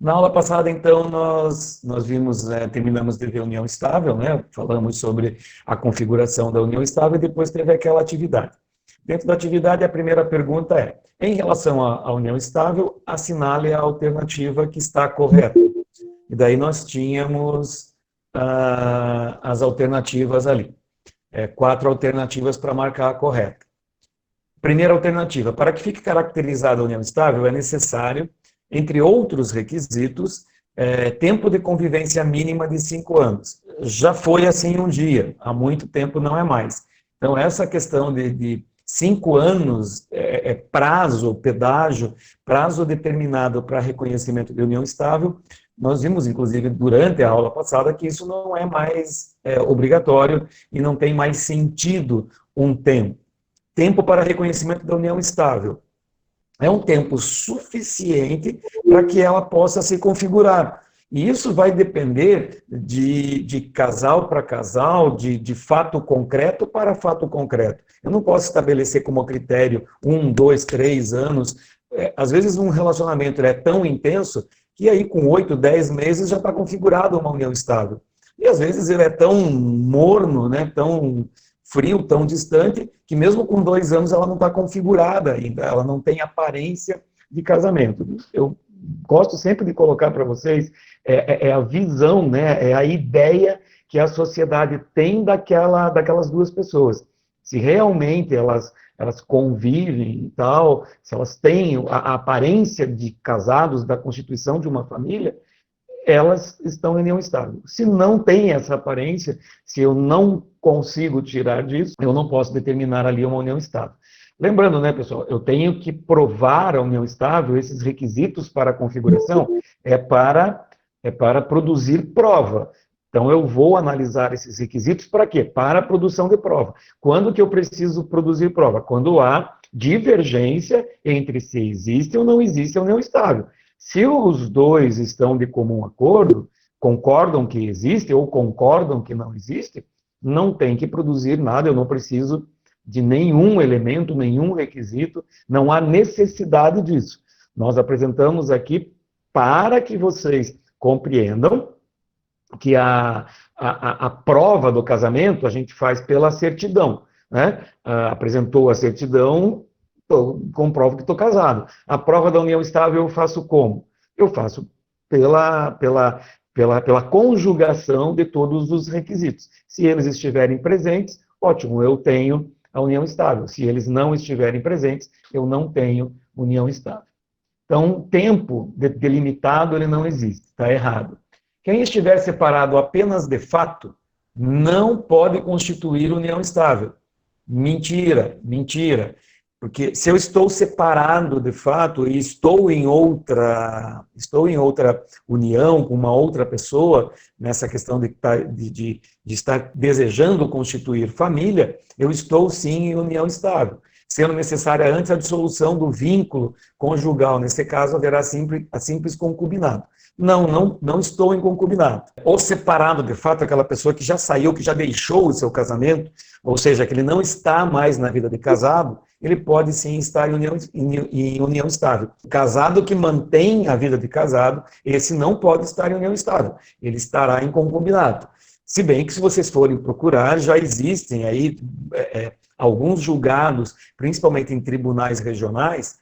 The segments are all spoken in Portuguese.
Na aula passada, então, nós vimos, terminamos de ver a união estável, né? Falamos sobre a configuração da união estável e depois teve aquela atividade. Dentro da atividade, a primeira pergunta é, em relação à união estável, assinale a alternativa que está correta. E daí nós tínhamos as alternativas ali. 4 alternativas para marcar a correta. Primeira alternativa, para que fique caracterizada a união estável, é necessário, entre outros requisitos, tempo de convivência mínima de 5 anos. Já foi assim um dia, há muito tempo não é mais. Então, essa questão de 5 anos, prazo, pedágio, prazo determinado para reconhecimento de união estável, nós vimos, inclusive, durante a aula passada, que isso não é mais obrigatório e não tem mais sentido um tempo. Tempo para reconhecimento da união estável. É um tempo suficiente para que ela possa se configurar. E isso vai depender de casal para casal, de fato concreto para fato concreto. Eu não posso estabelecer como critério 1, 2, 3 anos. Às vezes um relacionamento é tão intenso que aí com 8, 10 meses já está configurada uma união estável. E às vezes ele é tão morno, né, tão frio, tão distante, que mesmo com 2 anos ela não está configurada ainda, ela não tem aparência de casamento. Eu gosto sempre de colocar para vocês a visão, né, é a ideia que a sociedade tem daquelas duas pessoas. Se realmente elas convivem e tal, se elas têm a aparência de casados, da constituição de uma família, elas estão em união estável. Se não tem essa aparência, se eu não consigo tirar disso, eu não posso determinar ali uma união estável. Lembrando, né, pessoal, eu tenho que provar a união estável, esses requisitos para a configuração, é para produzir prova. Então, eu vou analisar esses requisitos para quê? Para a produção de prova. Quando que eu preciso produzir prova? Quando há divergência entre se existe ou não existe a união estável. Se os dois estão de comum acordo, concordam que existe ou concordam que não existe, não tem que produzir nada, eu não preciso de nenhum elemento, nenhum requisito, não há necessidade disso. Nós apresentamos aqui para que vocês compreendam que a prova do casamento a gente faz pela certidão, né? Apresentou a certidão, comprovo que estou casado. A prova da união estável eu faço como? Eu faço pela conjugação de todos os requisitos. Se eles estiverem presentes, ótimo, eu tenho a união estável. Se eles não estiverem presentes, eu não tenho união estável. Então, tempo delimitado ele não existe, está errado. Quem estiver separado apenas de fato, não pode constituir união estável. Mentira, mentira. Porque se eu estou separado de fato e estou em outra união com uma outra pessoa, nessa questão de estar desejando constituir família, eu estou sim em união estável. Sendo necessária antes a dissolução do vínculo conjugal. Nesse caso, haverá a simples concubinato. Não estou em concubinato. Ou separado, de fato, aquela pessoa que já saiu, que já deixou o seu casamento, ou seja, que ele não está mais na vida de casado, ele pode sim estar em união estável. O casado que mantém a vida de casado, esse não pode estar em união estável, ele estará em concubinato. Se bem que se vocês forem procurar, já existem aí alguns julgados, principalmente em tribunais regionais,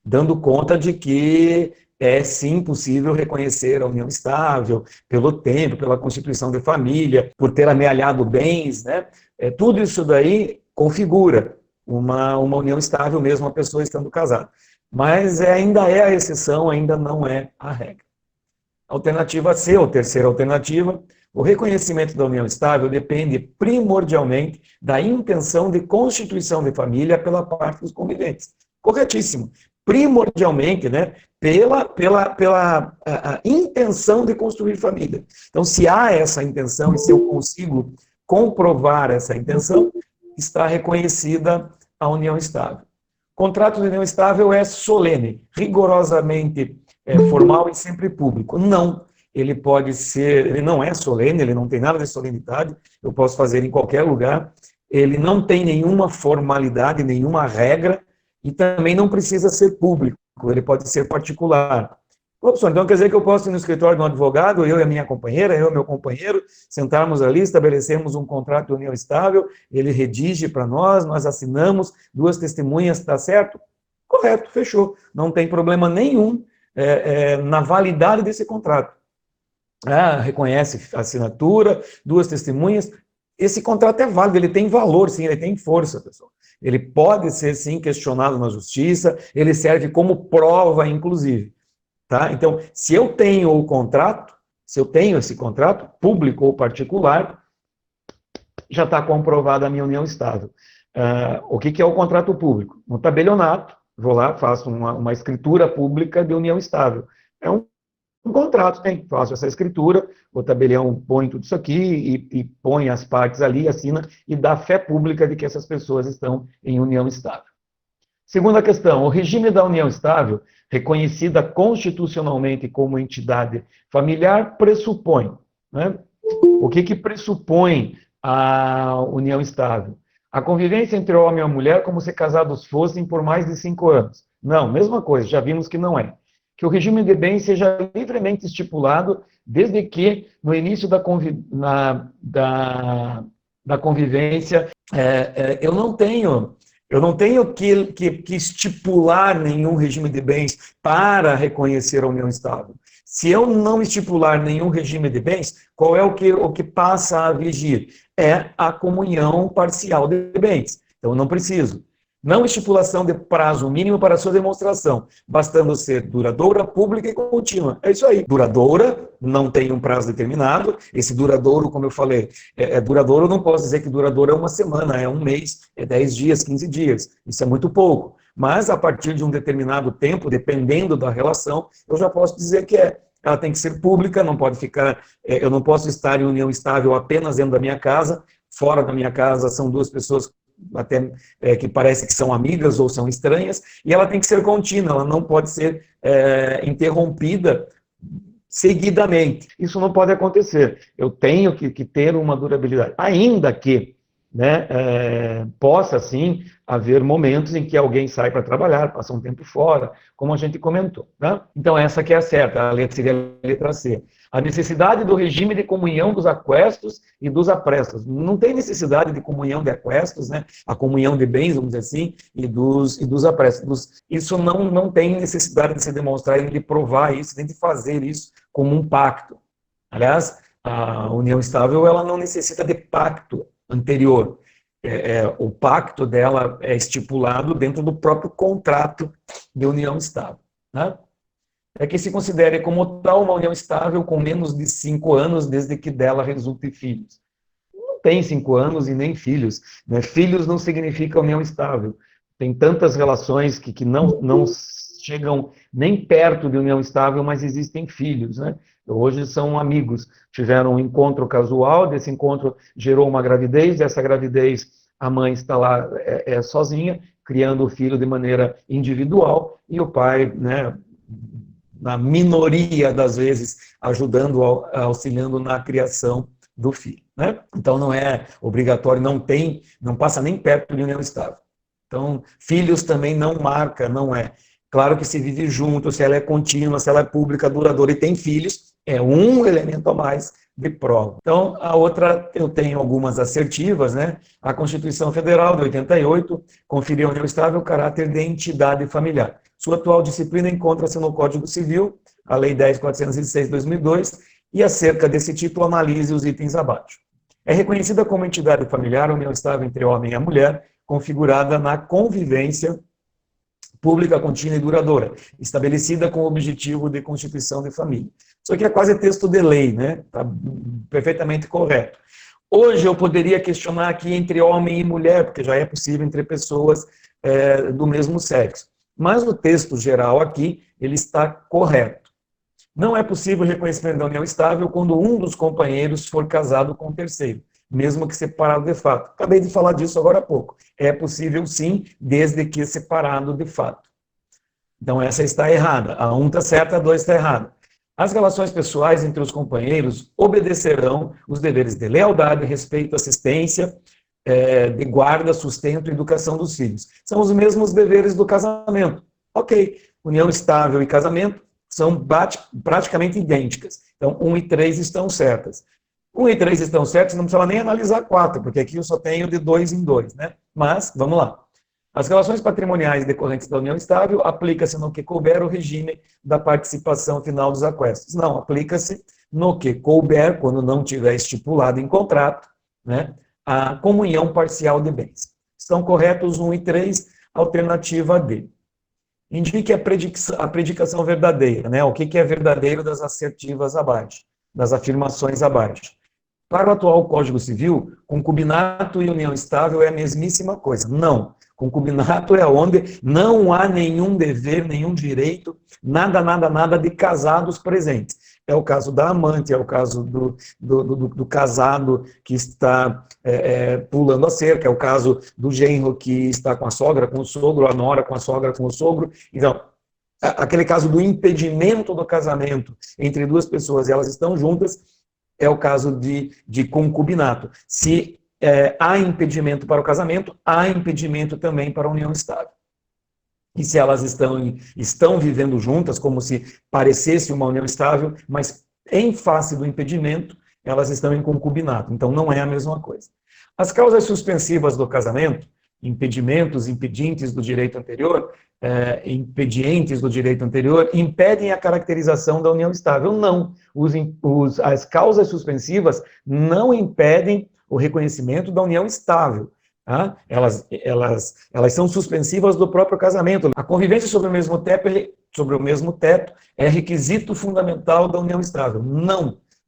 dando conta de que é sim possível reconhecer a união estável, pelo tempo, pela constituição de família, por ter amealhado bens, né? Tudo isso daí configura uma união estável mesmo a pessoa estando casada. Mas ainda é a exceção, ainda não é a regra. Alternativa C, ou terceira alternativa, o reconhecimento da união estável depende primordialmente da intenção de constituição de família pela parte dos conviventes. Corretíssimo. Primordialmente, né, pela a intenção de construir família. Então, se há essa intenção e se eu consigo comprovar essa intenção, está reconhecida a união estável. Contrato de união estável é solene, rigorosamente formal e sempre público. Não, ele não é solene, ele não tem nada de solenidade, eu posso fazer em qualquer lugar, ele não tem nenhuma formalidade, nenhuma regra, e também não precisa ser público, ele pode ser particular. Ô, professor, então quer dizer que eu posso ir no escritório de um advogado, eu e a minha companheira, eu e meu companheiro, sentarmos ali, estabelecemos um contrato de união estável, ele redige para nós, nós assinamos, duas testemunhas, está certo? Correto, fechou. Não tem problema nenhum na validade desse contrato. Reconhece a assinatura, duas testemunhas. Esse contrato é válido, ele tem valor, sim, ele tem força, pessoal. Ele pode ser, sim, questionado na justiça, ele serve como prova, inclusive. Tá? Então, se eu tenho o contrato, se eu tenho esse contrato, público ou particular, já está comprovada a minha união estável. O que é o contrato público? Um tabelionato, vou lá, faço uma escritura pública de união estável. É um contrato, faço essa escritura, o tabelião põe tudo isso aqui e põe as partes ali, assina e dá fé pública de que essas pessoas estão em união estável. Segunda questão, o regime da união estável, reconhecida constitucionalmente como entidade familiar, pressupõe, né? O que pressupõe a união estável? A convivência entre o homem e a mulher como se casados fossem por mais de 5 anos. Não, mesma coisa, já vimos que não é. Que o regime de bens seja livremente estipulado, desde que no início da convivência, eu não tenho que estipular nenhum regime de bens para reconhecer a união estável. Se eu não estipular nenhum regime de bens, qual é o que passa a vigir? É a comunhão parcial de bens. Então, eu não preciso. Não estipulação de prazo mínimo para sua demonstração, bastando ser duradoura, pública e contínua. É isso aí. Duradoura, não tem um prazo determinado. Esse duradouro, como eu falei, duradouro, não posso dizer que duradouro é uma semana, é um mês, é 10 dias, 15 dias. Isso é muito pouco. Mas, a partir de um determinado tempo, dependendo da relação, eu já posso dizer que ela tem que ser pública, não pode ficar, eu não posso estar em união estável apenas dentro da minha casa, fora da minha casa são duas pessoas até que parece que são amigas ou são estranhas, e ela tem que ser contínua, ela não pode ser interrompida seguidamente. Isso não pode acontecer. Eu tenho que ter uma durabilidade. Ainda que, né, possa, sim, haver momentos em que alguém sai para trabalhar, passa um tempo fora, como a gente comentou. Né? Então, essa que é a certa, seria a letra C. A necessidade do regime de comunhão dos aquestos e dos aprestos. Não tem necessidade de comunhão de aquestos, né? A comunhão de bens, vamos dizer assim, e dos aprestos. Isso não tem necessidade de se demonstrar, nem de provar isso, nem de fazer isso como um pacto. Aliás, a união estável ela não necessita de pacto anterior. O pacto dela é estipulado dentro do próprio contrato de união estável. Né? É que se considere como tal uma união estável com menos de 5 anos, desde que dela resulte filhos. Não tem 5 anos e nem filhos. Né? Filhos não significa união estável. Tem tantas relações que não chegam nem perto de união estável, mas existem filhos. Né? Hoje são amigos. Tiveram um encontro casual, desse encontro gerou uma gravidez, dessa gravidez a mãe está lá sozinha, criando o filho de maneira individual, e o pai, né, na minoria das vezes, ajudando, auxiliando na criação do filho. Né? Então, não é obrigatório, não passa nem perto de união estável. Então, filhos também não marca, não é. Claro que se vive junto, se ela é contínua, se ela é pública, duradoura e tem filhos, é um elemento a mais de prova. Então, a outra, eu tenho algumas assertivas, né? A Constituição Federal de 88 conferiu à união estável o caráter de entidade familiar. Sua atual disciplina encontra-se no Código Civil, a Lei 10.406 de 2002, e acerca desse título analise os itens abaixo. É reconhecida como entidade familiar a união estável entre homem e mulher, configurada na convivência pública, contínua e duradoura, estabelecida com o objetivo de constituição de família. Isso aqui é quase texto de lei, né? Está perfeitamente correto. Hoje eu poderia questionar aqui entre homem e mulher, porque já é possível entre pessoas do mesmo sexo. Mas o texto geral aqui, ele está correto. Não é possível o reconhecimento da união estável quando um dos companheiros for casado com o terceiro, mesmo que separado de fato. Acabei de falar disso agora há pouco. É possível sim, desde que separado de fato. Então essa está errada. A 1 está certa, a 2 está errada. As relações pessoais entre os companheiros obedecerão os deveres de lealdade, respeito, assistência, de guarda, sustento e educação dos filhos. São os mesmos deveres do casamento. Ok, união estável e casamento são praticamente idênticas. Então, 1 e 3 estão certas. 1 e 3 estão certos, não precisa nem analisar 4, porque aqui eu só tenho de 2 em 2, né? Mas, vamos lá. As relações patrimoniais decorrentes da união estável aplica-se no que couber o regime da participação final dos aquestos. Não, aplica-se no que couber, quando não tiver estipulado em contrato, né, a comunhão parcial de bens. Estão corretos 1 e 3, alternativa D. Indique a predicação verdadeira, né? O que é verdadeiro das assertivas abaixo, das afirmações abaixo. Para o atual Código Civil, concubinato e união estável é a mesmíssima coisa. Não. Concubinato é onde não há nenhum dever, nenhum direito, nada de casados presentes. É o caso da amante, é o caso do casado que está pulando a cerca, é o caso do genro que está com a sogra, com o sogro, a nora com a sogra, com o sogro. Então, aquele caso do impedimento do casamento entre duas pessoas e elas estão juntas, é o caso de concubinato. Se há impedimento para o casamento, há impedimento também para a união estável. E se elas estão vivendo juntas, como se parecesse uma união estável, mas em face do impedimento, elas estão em concubinato. Então, não é a mesma coisa. As causas suspensivas do casamento, impedimentos, impedintes do direito anterior, impedientes do direito anterior, impedem a caracterização da união estável. Não. As causas suspensivas não impedem o reconhecimento da união estável. Tá? Elas são suspensivas do próprio casamento. A convivência sobre o mesmo teto é requisito fundamental da união estável.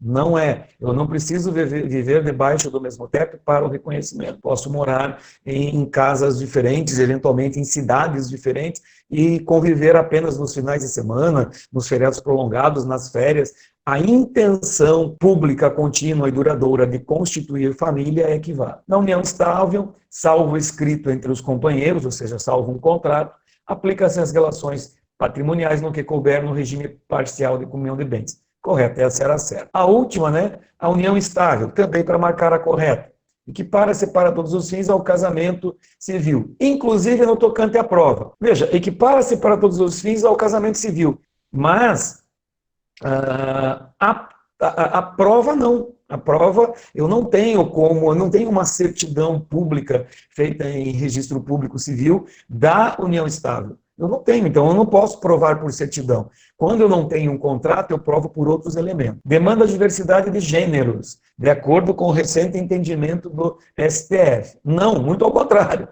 Não é. Eu não preciso viver debaixo do mesmo teto para o reconhecimento. Posso morar em casas diferentes, eventualmente em cidades diferentes, e conviver apenas nos finais de semana, nos feriados prolongados, nas férias. A intenção pública, contínua e duradoura de constituir família é que vale. Na união estável, salvo escrito entre os companheiros, ou seja, salvo um contrato, aplica-se as relações patrimoniais no que couber no regime parcial de comunhão de bens. Correto, essa era a certa. A última, né? A união estável, também para marcar a correta. Equipara-se para todos os fins ao casamento civil, inclusive no tocante à prova. Veja, equipara-se para todos os fins ao casamento civil, mas a prova não. A prova eu não tenho uma certidão pública feita em registro público civil da união estável. Eu não tenho, então eu não posso provar por certidão. Quando eu não tenho um contrato, eu provo por outros elementos. Demanda a diversidade de gêneros, de acordo com o recente entendimento do STF. Não, muito ao contrário.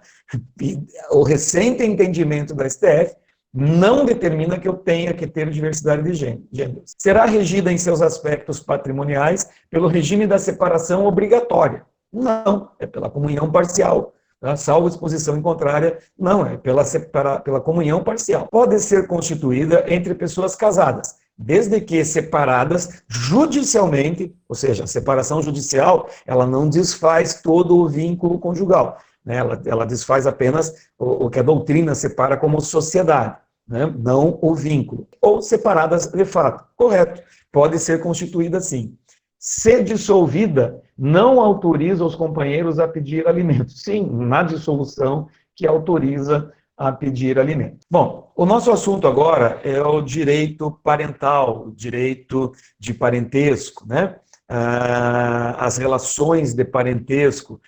O recente entendimento do STF não determina que eu tenha que ter diversidade de gêneros. Será regida em seus aspectos patrimoniais pelo regime da separação obrigatória. Não, é pela comunhão parcial. Salvo exposição em contrária, não, é pela comunhão parcial. Pode ser constituída entre pessoas casadas, desde que separadas judicialmente, ou seja, a separação judicial, ela não desfaz todo o vínculo conjugal, né? Ela desfaz apenas o que a doutrina separa como sociedade, né? Não o vínculo. Ou separadas de fato. Correto, pode ser constituída sim. Se dissolvida, não autoriza os companheiros a pedir alimento. Sim, na dissolução que autoriza a pedir alimento. Bom, o nosso assunto agora é o direito parental, o direito de parentesco, né? As relações de parentesco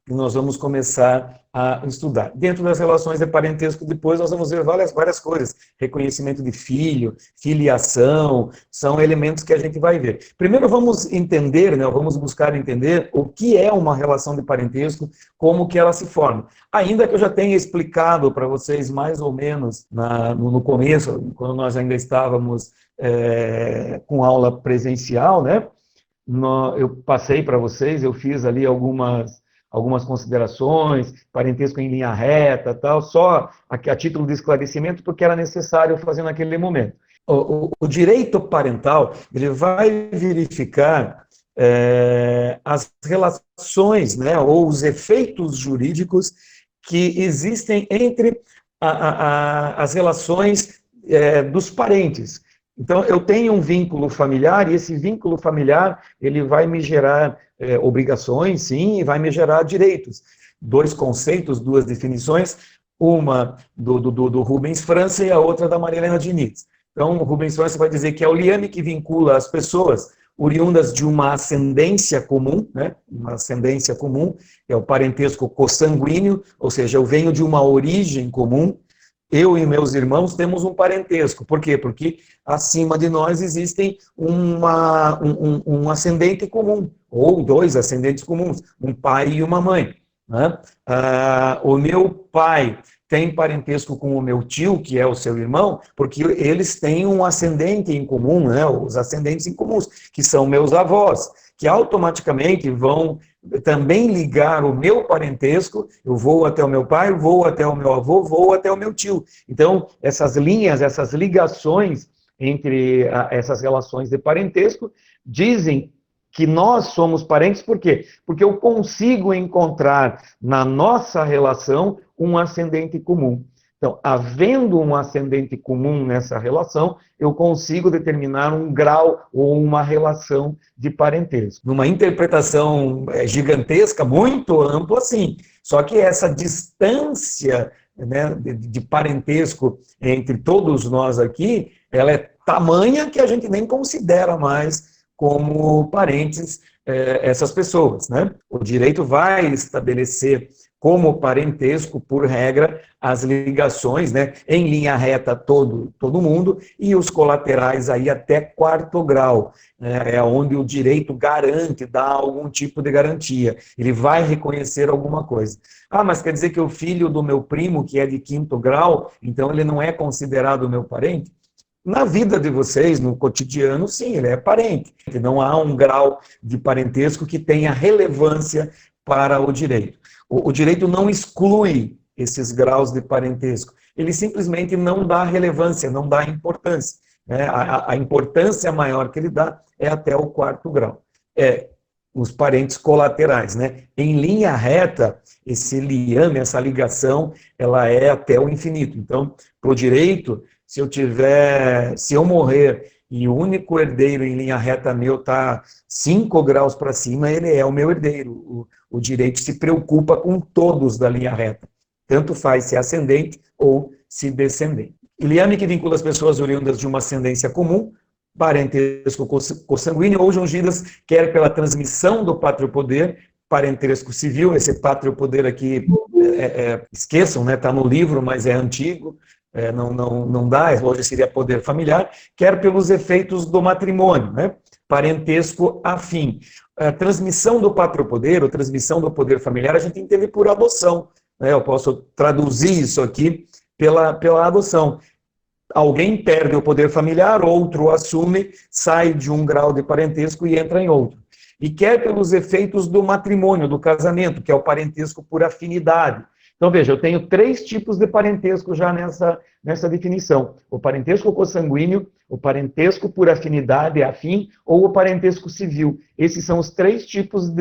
que nós vamos começar a estudar. Dentro das relações de parentesco, depois nós vamos ver várias coisas. Reconhecimento de filho, filiação, são elementos que a gente vai ver. Primeiro vamos entender, né, vamos buscar entender o que é uma relação de parentesco, como que ela se forma. Ainda que eu já tenha explicado para vocês mais ou menos no começo, quando nós ainda estávamos com aula presencial, né, eu passei para vocês, eu fiz ali algumas considerações, parentesco em linha reta, tal, só a título de esclarecimento, porque era necessário fazer naquele momento. O direito parental, ele vai verificar as relações, né, ou os efeitos jurídicos que existem entre as relações dos parentes. Então, eu tenho um vínculo familiar, e esse vínculo familiar, ele vai me gerar obrigações, sim, e vai me gerar direitos. Dois conceitos, duas definições. uma do Rubens França e a outra da Maria Helena Diniz. Então, o Rubens França vai dizer que é o liame que vincula as pessoas oriundas de uma ascendência comum, né? Uma ascendência comum, é o parentesco consanguíneo, ou seja, eu venho de uma origem comum, eu e meus irmãos temos um parentesco. Por quê? Porque acima de nós existem um ascendente comum, ou dois ascendentes comuns, um pai e uma mãe. Né? O meu pai tem parentesco com o meu tio, que é o seu irmão, porque eles têm um ascendente em comum, né? Os ascendentes em comuns, que são meus avós, que automaticamente vão também ligar o meu parentesco, eu vou até o meu pai, vou até o meu avô, vou até o meu tio. Então, essas linhas, essas ligações entre essas relações de parentesco, dizem que nós somos parentes, por quê? Porque eu consigo encontrar na nossa relação um ascendente comum. Então, havendo um ascendente comum nessa relação, eu consigo determinar um grau ou uma relação de parentesco. Numa interpretação gigantesca, muito ampla, sim. Só que essa distância, né, de parentesco entre todos nós aqui, ela é tamanha que a gente nem considera mais como parentes essas pessoas, né? O direito vai estabelecer como parentesco, por regra, as ligações, né, em linha reta todo mundo, e os colaterais aí até quarto grau, né, é onde o direito garante, dá algum tipo de garantia, ele vai reconhecer alguma coisa. Ah, mas quer dizer que o filho do meu primo, que é de quinto grau, então ele não é considerado meu parente? Na vida de vocês, no cotidiano, sim, ele é parente. Não há um grau de parentesco que tenha relevância para o direito. O direito não exclui esses graus de parentesco. Ele simplesmente não dá relevância, não dá importância. Né? A importância maior que ele dá é até o quarto grau. É os parentes colaterais, né? Em linha reta, esse liame, essa ligação, ela é até o infinito. Então, para o direito, se eu morrer e o único herdeiro em linha reta meu está 5 graus para cima, ele é o meu herdeiro. O direito se preocupa com todos da linha reta, tanto faz se ascendente ou se descendente. E liame que vincula as pessoas oriundas de uma ascendência comum, parentesco consanguíneo, ou jungidas, quer pela transmissão do pátrio poder, parentesco civil, esse pátrio poder aqui, esqueçam, né, está no livro, mas é antigo, não dá, hoje seria poder familiar, quer pelos efeitos do matrimônio, né? Parentesco afim. A transmissão do pátrio-poder, ou transmissão do poder familiar, a gente entende por adoção, né? Eu posso traduzir isso aqui pela adoção. Alguém perde o poder familiar, outro assume, sai de um grau de parentesco e entra em outro. E quer pelos efeitos do matrimônio, do casamento, que é o parentesco por afinidade. Então, veja, eu tenho 3 tipos de parentesco já nessa definição. O parentesco consanguíneo, o parentesco por afinidade, afim, ou o parentesco civil. Esses são os 3 tipos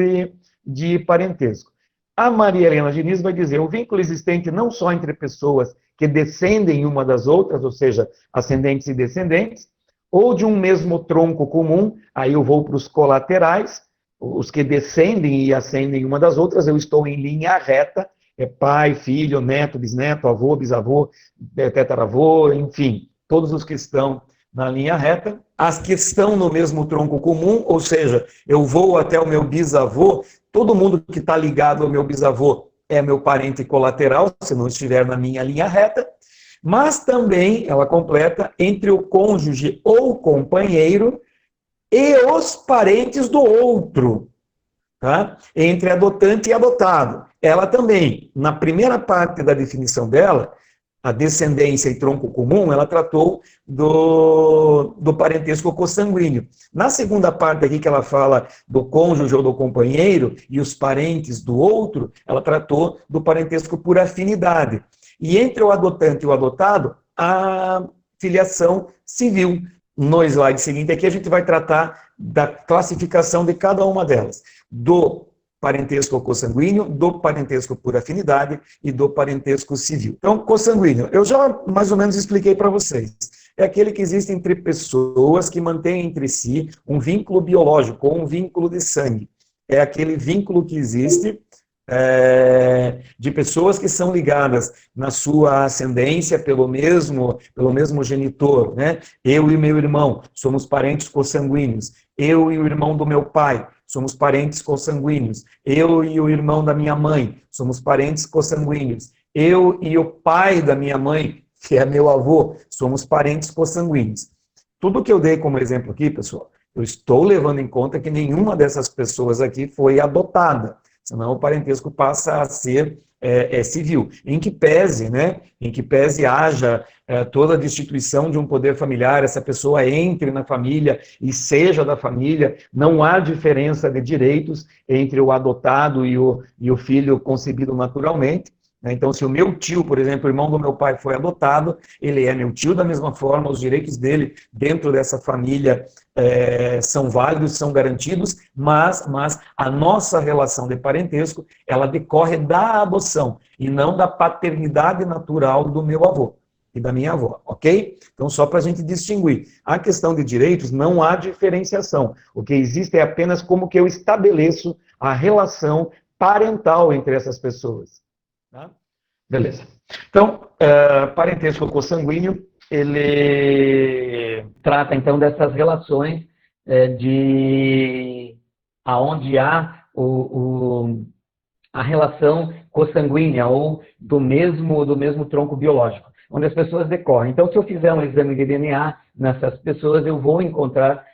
de parentesco. A Maria Helena Diniz vai dizer, o vínculo existente não só entre pessoas que descendem uma das outras, ou seja, ascendentes e descendentes, ou de um mesmo tronco comum, aí eu vou para os colaterais, os que descendem e ascendem uma das outras, eu estou em linha reta, é pai, filho, neto, bisneto, avô, bisavô, tetaravô, enfim, todos os que estão na linha reta. As que estão no mesmo tronco comum, ou seja, eu vou até o meu bisavô, todo mundo que está ligado ao meu bisavô é meu parente colateral, se não estiver na minha linha reta, mas também, ela completa, entre o cônjuge ou companheiro e os parentes do outro. Tá? Entre adotante e adotado. Ela também, na primeira parte da definição dela, a descendência e tronco comum, ela tratou do parentesco consanguíneo. Na segunda parte aqui, que ela fala do cônjuge ou do companheiro e os parentes do outro, ela tratou do parentesco por afinidade. E entre o adotante e o adotado, a filiação civil. No slide seguinte aqui, a gente vai tratar da classificação de cada uma delas. Do parentesco consanguíneo, do parentesco por afinidade e do parentesco civil. Então, consanguíneo, eu já mais ou menos expliquei para vocês. É aquele que existe entre pessoas que mantêm entre si um vínculo biológico ou um vínculo de sangue. É aquele vínculo que existe de pessoas que são ligadas na sua ascendência pelo mesmo genitor, né? Eu e meu irmão somos parentes consanguíneos. Eu e o irmão do meu pai somos parentes consanguíneos. Eu e o irmão da minha mãe somos parentes consanguíneos. Eu e o pai da minha mãe, que é meu avô, somos parentes consanguíneos. Tudo que eu dei como exemplo aqui, pessoal, eu estou levando em conta que nenhuma dessas pessoas aqui foi adotada, senão o parentesco passa a ser civil. Em que pese, né? Em que pese haja toda a destituição de um poder familiar, essa pessoa entre na família e seja da família, não há diferença de direitos entre o adotado e o filho concebido naturalmente. Então, se o meu tio, por exemplo, o irmão do meu pai foi adotado, ele é meu tio da mesma forma, os direitos dele dentro dessa família são válidos, são garantidos, mas a nossa relação de parentesco, ela decorre da adoção e não da paternidade natural do meu avô e da minha avó, ok? Então, só para a gente distinguir. A questão de direitos, não há diferenciação. O que existe é apenas como que eu estabeleço a relação parental entre essas pessoas. Tá? Beleza. Então, parentesco consanguíneo, ele trata, então, dessas relações de aonde há a relação consanguínea ou do mesmo tronco biológico, onde as pessoas decorrem. Então, se eu fizer um exame de DNA nessas pessoas, eu vou encontrar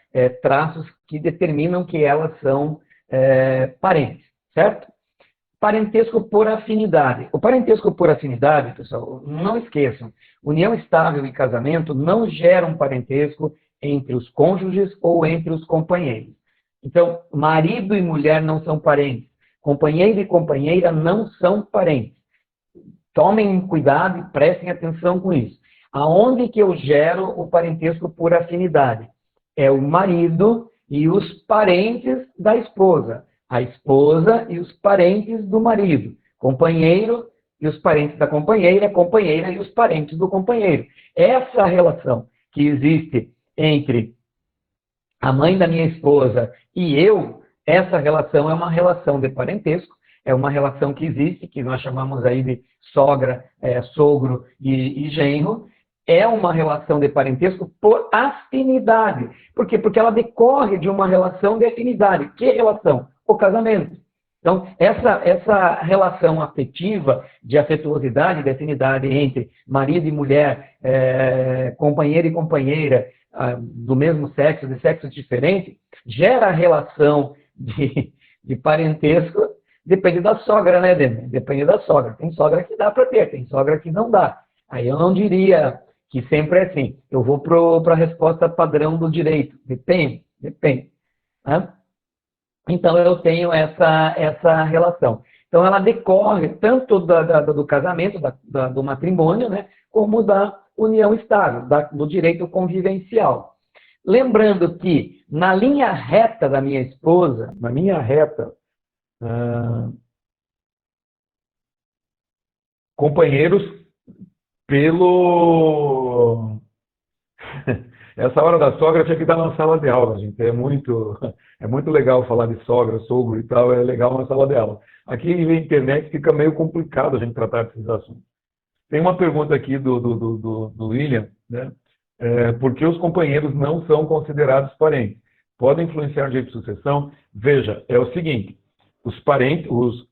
traços que determinam que elas são parentes, certo? Parentesco por afinidade. O parentesco por afinidade, pessoal, não esqueçam, união estável e casamento não geram parentesco entre os cônjuges ou entre os companheiros. Então, marido e mulher não são parentes. Companheiro e companheira não são parentes. Tomem cuidado e prestem atenção com isso. Aonde que eu gero o parentesco por afinidade? É o marido e os parentes da esposa. A esposa e os parentes do marido. Companheiro e os parentes da companheira. Companheira e os parentes do companheiro. Essa relação que existe entre a mãe da minha esposa e eu, essa relação é uma relação de parentesco, é uma relação que existe, que nós chamamos aí de sogra, sogro e genro, é uma relação de parentesco por afinidade. Por quê? Porque ela decorre de uma relação de afinidade. Que relação? O casamento. Então, essa relação afetiva, de afetuosidade, de afinidade entre marido e mulher, companheiro e companheira, do mesmo sexo, de sexo diferente, gera relação de parentesco, depende da sogra, né, Demi? Depende da sogra. Tem sogra que dá para ter, tem sogra que não dá. Aí eu não diria que sempre é assim. Eu vou para a resposta padrão do direito. Depende. Né? Então, eu tenho essa relação. Então, ela decorre tanto do casamento, do matrimônio, né, como da união estável, do direito convivencial. Lembrando que, na linha reta da minha esposa, na linha reta, companheiros pelo... Essa hora da sogra tinha que estar na sala de aula, gente. É muito legal falar de sogra, sogro e tal, é legal na sala de aula. Aqui na internet fica meio complicado a gente tratar desses assuntos. Tem uma pergunta aqui do William, né? Por que os companheiros não são considerados parentes? Podem influenciar no direito de sucessão? Veja, é o seguinte, os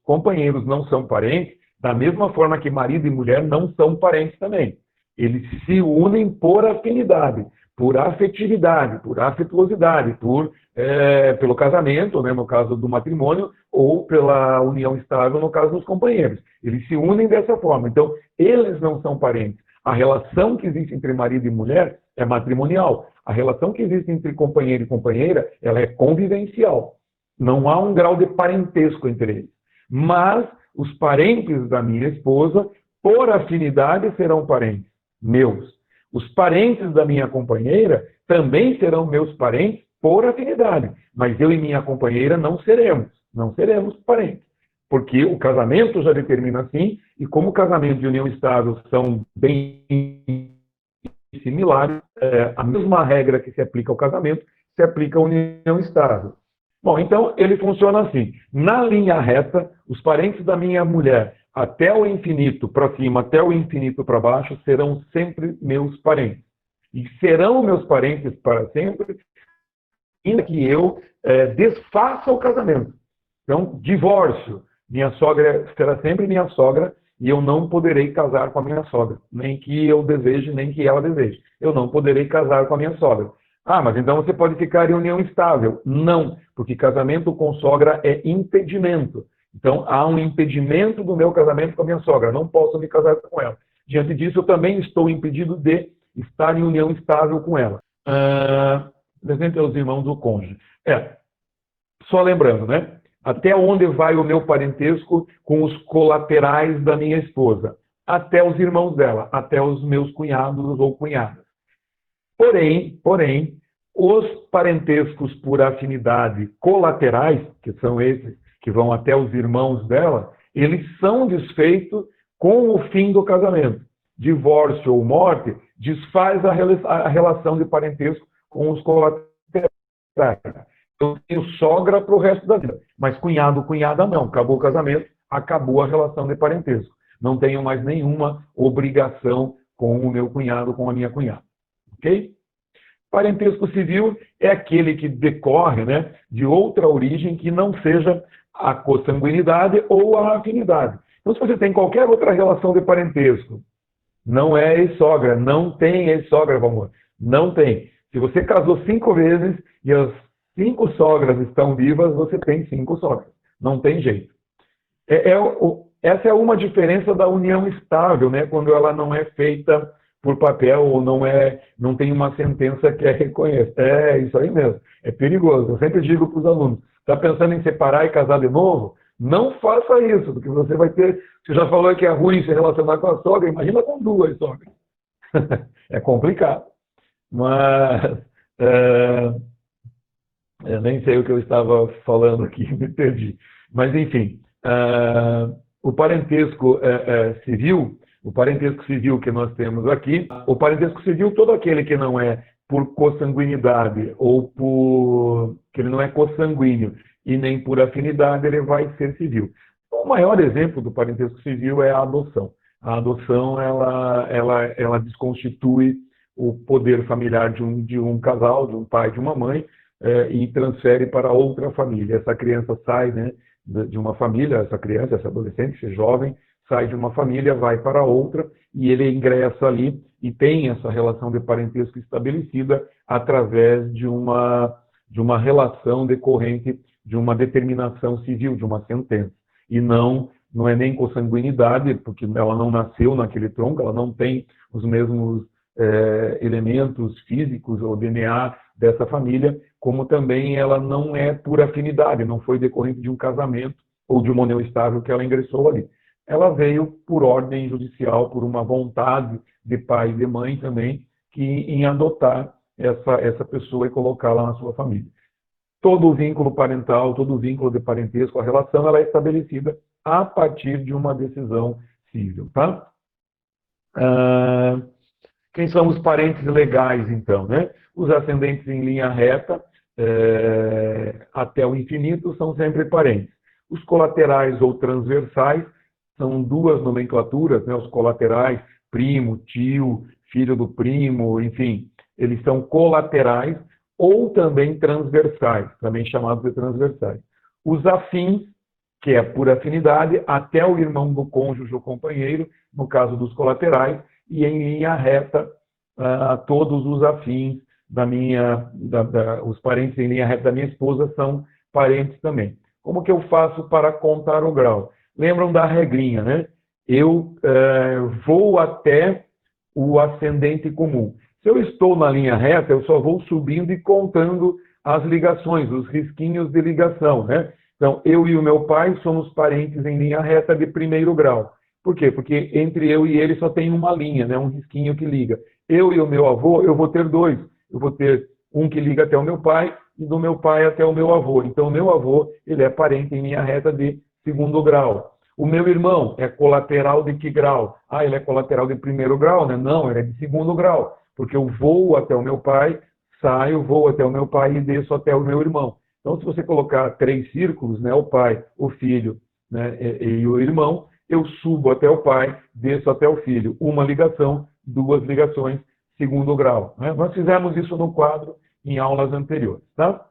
companheiros não são parentes, da mesma forma que marido e mulher não são parentes também. Eles se unem por afinidade, por afetividade, por afetuosidade, pelo casamento, né, no caso do matrimônio, ou pela união estável, no caso dos companheiros. Eles se unem dessa forma. Então, eles não são parentes. A relação que existe entre marido e mulher é matrimonial. A relação que existe entre companheiro e companheira, ela é convivencial. Não há um grau de parentesco entre eles. Mas os parentes da minha esposa, por afinidade, serão parentes meus. Os parentes da minha companheira também serão meus parentes por afinidade. Mas eu e minha companheira não seremos parentes. Porque o casamento já determina assim, e como o casamento e união estável são bem similares, a mesma regra que se aplica ao casamento se aplica à união estável. Bom, então ele funciona assim. Na linha reta, os parentes da minha mulher até o infinito para cima, até o infinito para baixo, serão sempre meus parentes. E serão meus parentes para sempre, ainda que eu desfaça o casamento. Então, divórcio. Minha sogra será sempre minha sogra e eu não poderei casar com a minha sogra. Nem que eu deseje, nem que ela deseje. Eu não poderei casar com a minha sogra. Ah, mas então você pode ficar em união estável. Não, porque casamento com sogra é impedimento. Então, há um impedimento do meu casamento com a minha sogra. Não posso me casar com ela. Diante disso, eu também estou impedido de estar em união estável com ela. Presente aos irmãos do cônjuge. Só lembrando, né? Até onde vai o meu parentesco com os colaterais da minha esposa? Até os irmãos dela, até os meus cunhados ou cunhadas. Porém, os parentescos por afinidade colaterais, que são esses que vão até os irmãos dela, eles são desfeitos com o fim do casamento. Divórcio ou morte desfaz a relação de parentesco com os colaterais. Eu tenho sogra para o resto da vida, mas cunhado, cunhada não. Acabou o casamento, acabou a relação de parentesco. Não tenho mais nenhuma obrigação com o meu cunhado, com a minha cunhada. Ok? Parentesco civil é aquele que decorre, né, de outra origem que não seja a consanguinidade ou a afinidade. Então, se você tem qualquer outra relação de parentesco, não é ex-sogra, não tem ex-sogra, amor. Não tem. Se você casou 5 vezes e as 5 sogras estão vivas, você tem 5 sogras. Não tem jeito. Essa é uma diferença da união estável, né? Quando ela não é feita por papel ou não tem uma sentença que a reconhece. É isso aí mesmo. É perigoso. Eu sempre digo para os alunos, está pensando em separar e casar de novo? Não faça isso, porque você vai ter... Você já falou que é ruim se relacionar com a sogra, imagina com 2 sogras. É complicado. Mas... eu nem sei o que eu estava falando aqui, me perdi. Mas, enfim, o parentesco civil que nós temos aqui, o parentesco civil, todo aquele que não é por consanguinidade ou que ele não é consanguíneo e nem por afinidade, ele vai ser civil. O maior exemplo do parentesco civil é a adoção. A adoção, ela desconstitui o poder familiar de um casal, de um pai e de uma mãe, e transfere para outra família. Essa criança sai, né, de uma família, essa adolescente, esse jovem, sai de uma família, vai para outra, e ele ingressa ali e tem essa relação de parentesco estabelecida através de uma relação decorrente de uma determinação civil, de uma sentença. E não é nem consanguinidade, porque ela não nasceu naquele tronco, ela não tem os mesmos elementos físicos ou DNA dessa família, como também ela não é por afinidade, não foi decorrente de um casamento ou de uma união estável que ela ingressou ali. Ela veio por ordem judicial, por uma vontade de pai e de mãe também, em adotar essa pessoa e colocá-la na sua família. Todo o vínculo parental, todo o vínculo de parentesco, a relação, ela é estabelecida a partir de uma decisão civil, tá? Quem são os parentes legais, então, né? Os ascendentes em linha reta, até o infinito, são sempre parentes. Os colaterais ou transversais são 2 nomenclaturas, né? Os colaterais, primo, tio, filho do primo, enfim, eles são colaterais ou também transversais, também chamados de transversais. Os afins, que é por afinidade, até o irmão do cônjuge ou companheiro, no caso dos colaterais, e em linha reta, todos os afins os parentes em linha reta da minha esposa são parentes também. Como que eu faço para contar o grau? Lembram da regrinha, né? Eu vou até o ascendente comum. Se eu estou na linha reta, eu só vou subindo e contando as ligações, os risquinhos de ligação, né? Então, eu e o meu pai somos parentes em linha reta de primeiro grau. Por quê? Porque entre eu e ele só tem uma linha, né? Um risquinho que liga. Eu e o meu avô, eu vou ter 2. Eu vou ter um que liga até o meu pai e do meu pai até o meu avô. Então, o meu avô, ele é parente em linha reta de segundo grau. O meu irmão é colateral de que grau? Ah, ele é colateral de primeiro grau, né? Não, ele é de segundo grau. Porque eu vou até o meu pai, saio, vou até o meu pai e desço até o meu irmão. Então, se você colocar 3 círculos, né, o pai, o filho, né, e o irmão, eu subo até o pai, desço até o filho. Uma ligação, 2 ligações, segundo grau. Né? Nós fizemos isso no quadro em aulas anteriores. Tá?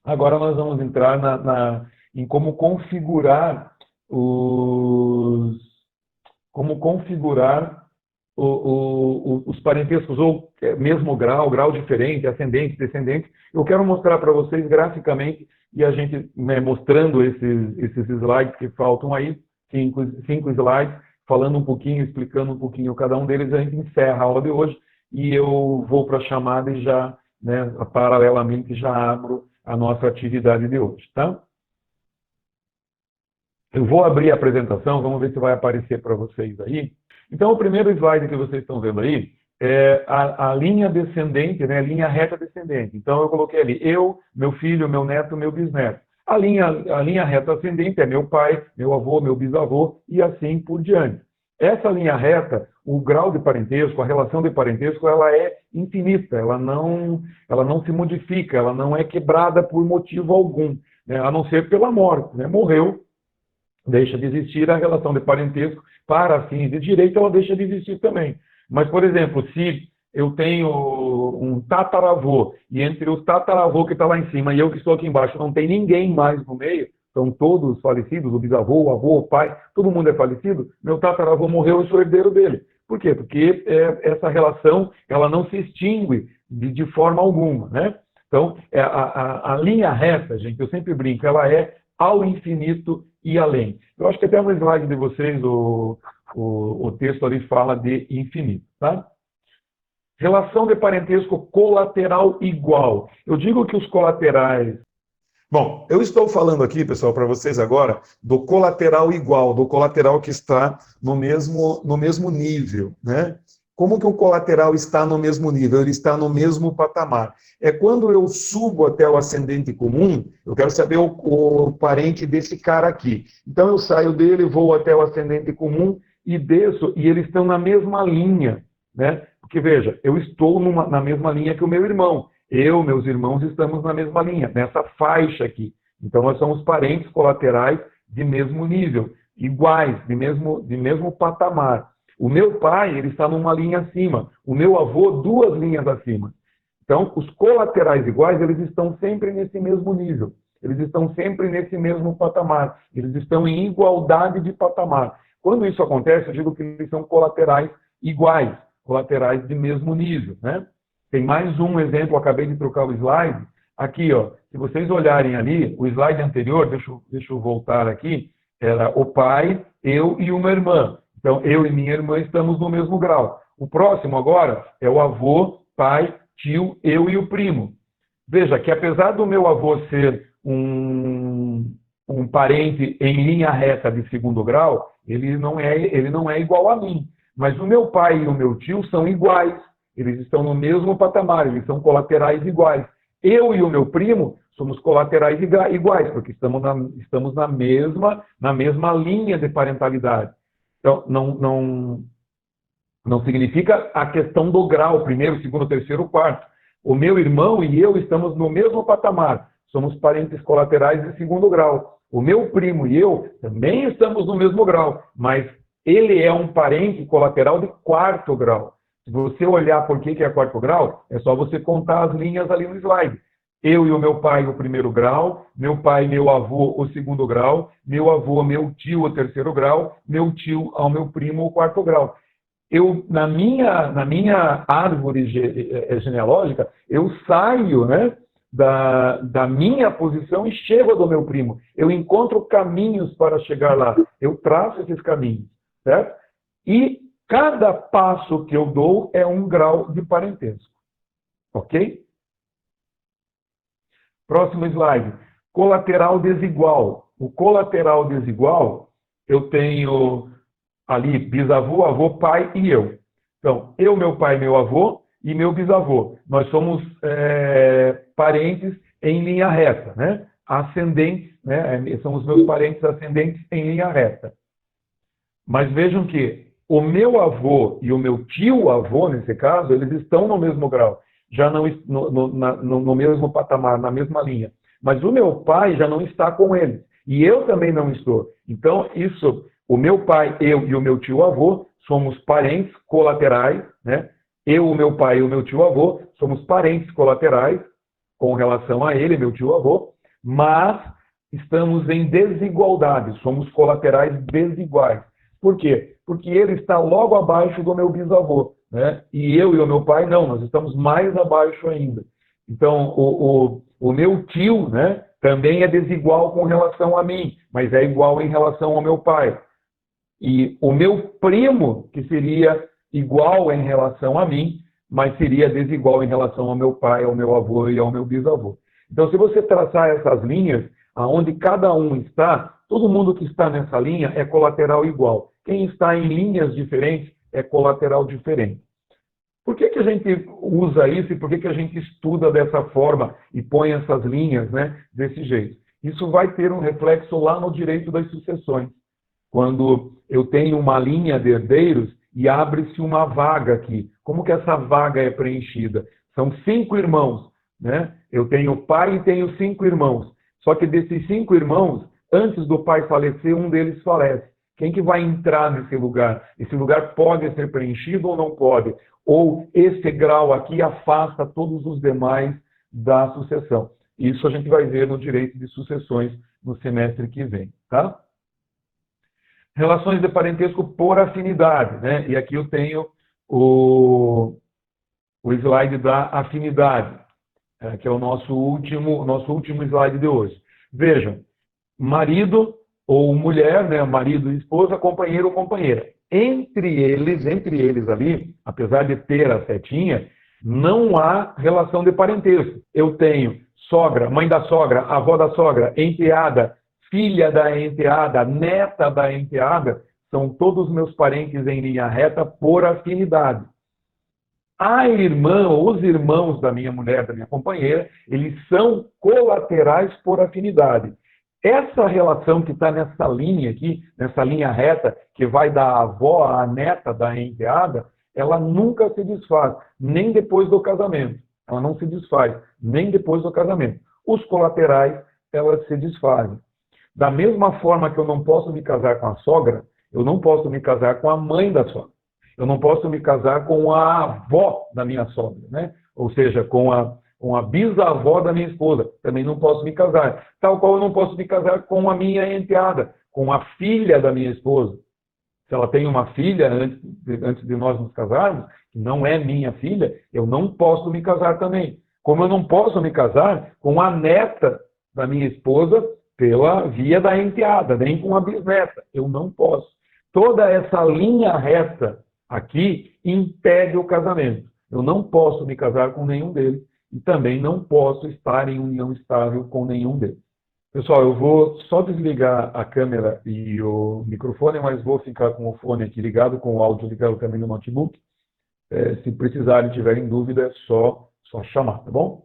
Agora nós vamos entrar em como configurar os parentescos, ou mesmo grau, grau diferente, ascendente, descendente. Eu quero mostrar para vocês graficamente, e a gente, né, mostrando esses slides que faltam aí, 5 slides, falando um pouquinho, explicando um pouquinho cada um deles, a gente encerra a aula de hoje, e eu vou para a chamada e já, né, paralelamente, já abro a nossa atividade de hoje, tá? Eu vou abrir a apresentação, vamos ver se vai aparecer para vocês aí. Então, o primeiro slide que vocês estão vendo aí é a linha descendente, né, a linha reta descendente. Então, eu coloquei ali eu, meu filho, meu neto, meu bisneto. A linha reta ascendente é meu pai, meu avô, meu bisavô e assim por diante. Essa linha reta, o grau de parentesco, a relação de parentesco, ela é infinita, ela não se modifica, ela não é quebrada por motivo algum, né, a não ser pela morte, né, morreu, deixa de existir a relação de parentesco, para fins de direito, ela deixa de existir também. Mas, por exemplo, se eu tenho um tataravô, e entre o tataravô que está lá em cima e eu que estou aqui embaixo, não tem ninguém mais no meio, são todos falecidos, o bisavô, o avô, o pai, todo mundo é falecido, meu tataravô morreu, eu sou herdeiro dele. Por quê? Porque essa relação, ela não se extingue de forma alguma, né? Então, a linha reta, gente, eu sempre brinco, ela é ao infinito e além. Eu acho que até no slide de vocês o texto ali fala de infinito, tá? Relação de parentesco colateral igual. Eu digo que os colaterais... Bom, eu estou falando aqui, pessoal, para vocês agora, do colateral igual, do colateral que está no mesmo nível, né? Como que o colateral está no mesmo nível? Ele está no mesmo patamar. É quando eu subo até o ascendente comum, eu quero saber o parente desse cara aqui. Então eu saio dele, vou até o ascendente comum e desço, e eles estão na mesma linha, né? Porque veja, eu estou na mesma linha que o meu irmão. Eu, meus irmãos, estamos na mesma linha, nessa faixa aqui. Então nós somos parentes colaterais de mesmo nível, iguais, de mesmo patamar. O meu pai, ele está numa linha acima. O meu avô, 2 linhas acima. Então, os colaterais iguais, eles estão sempre nesse mesmo nível. Eles estão sempre nesse mesmo patamar. Eles estão em igualdade de patamar. Quando isso acontece, eu digo que eles são colaterais iguais, colaterais de mesmo nível, né? Tem mais um exemplo, acabei de trocar o slide. Aqui, ó, se vocês olharem ali, o slide anterior, deixa eu voltar aqui, era o pai, eu e uma irmã. Então, eu e minha irmã estamos no mesmo grau. O próximo agora é o avô, pai, tio, eu e o primo. Veja que apesar do meu avô ser um parente em linha reta de segundo grau, ele não é igual a mim. Mas o meu pai e o meu tio são iguais. Eles estão no mesmo patamar, eles são colaterais iguais. Eu e o meu primo somos colaterais iguais, porque estamos na mesma linha de parentalidade. Então, não significa a questão do grau, primeiro, segundo, terceiro, quarto. O meu irmão e eu estamos no mesmo patamar. Somos parentes colaterais de segundo grau. O meu primo e eu também estamos no mesmo grau, mas ele é um parente colateral de quarto grau. Se você olhar por que é quarto grau, é só você contar as linhas ali no slide. Eu e o meu pai, o primeiro grau, meu pai e meu avô, o segundo grau, meu avô, meu tio, o terceiro grau, meu tio ao meu primo, o quarto grau. Eu, na minha árvore genealógica, eu saio, né, da minha posição e chego do meu primo. Eu encontro caminhos para chegar lá. Eu traço esses caminhos, certo? E cada passo que eu dou é um grau de parentesco. Ok? Próximo slide. Colateral desigual. O colateral desigual, eu tenho ali bisavô, avô, pai e eu. Então, eu, meu pai, meu avô e meu bisavô. Nós somos parentes em linha reta, né? Ascendentes, né? São os meus parentes ascendentes em linha reta. Mas vejam que o meu avô e o meu tio-avô, nesse caso, eles estão no mesmo grau, já não no mesmo patamar, na mesma linha. mas o meu pai já não está com eles. E eu também não estou. Então, o meu pai, eu e o meu tio-avô somos parentes colaterais, né? Eu, o meu pai e o meu tio-avô somos parentes colaterais com relação a ele, meu tio-avô, mas estamos em desigualdade, somos colaterais desiguais. Por quê? Porque ele está logo abaixo do meu bisavô, né? E eu e o meu pai não, nós estamos mais abaixo ainda. Então, o meu tio, né, também é desigual com relação a mim, mas é igual em relação ao meu pai. E o meu primo, que seria igual em relação a mim, mas seria desigual em relação ao meu pai, ao meu avô e ao meu bisavô. Então, se você traçar essas linhas, aonde cada um está, todo mundo que está nessa linha é colateral igual. Quem está em linhas diferentes é colateral diferente. Por que a gente usa isso e por que a gente estuda dessa forma e põe essas linhas, né, desse jeito? Isso vai ter um reflexo lá no direito das sucessões. Quando eu tenho uma linha de herdeiros e abre-se uma vaga aqui. Como que essa vaga é preenchida? São 5 irmãos, né? Eu tenho pai e tenho 5 irmãos. Só que desses 5 irmãos, antes do pai falecer, um deles falece. Quem que vai entrar nesse lugar? Esse lugar pode ser preenchido ou não pode? Ou esse grau aqui afasta todos os demais da sucessão? Isso a gente vai ver no direito de sucessões no semestre que vem, tá? Relações de parentesco por afinidade, né? E aqui eu tenho o slide da afinidade, que é o nosso último slide de hoje. Vejam, marido ou mulher, né? Marido e esposa, companheiro ou companheira. Entre eles ali, apesar de ter a setinha, não há relação de parentesco. Eu tenho sogra, mãe da sogra, avó da sogra, enteada, filha da enteada, neta da enteada, são todos meus parentes em linha reta por afinidade. A irmã, os irmãos da minha mulher, da minha companheira, eles são colaterais por afinidade. Essa relação que está nessa linha aqui, nessa linha reta, que vai da avó à neta da enteada, ela nunca se desfaz, nem depois do casamento. Ela não se desfaz, nem depois do casamento. Os colaterais, elas se desfazem. Da mesma forma que eu não posso me casar com a sogra, eu não posso me casar com a mãe da sogra. Eu não posso me casar com a avó da minha sogra, né? Ou seja, com a bisavó da minha esposa. Também não posso me casar. Tal qual eu não posso me casar com a minha enteada, com a filha da minha esposa. Se ela tem uma filha antes de nós nos casarmos, que não é minha filha, eu não posso me casar também. Como eu não posso me casar com a neta da minha esposa pela via da enteada, nem com a bisneta. Eu não posso. Toda essa linha reta aqui impede o casamento. Eu não posso me casar com nenhum deles e também não posso estar em união estável com nenhum deles. Pessoal, eu vou só desligar a câmera e o microfone, mas vou ficar com o fone aqui ligado, com o áudio ligado também no notebook. Se precisarem, tiverem dúvida, é só chamar, tá bom?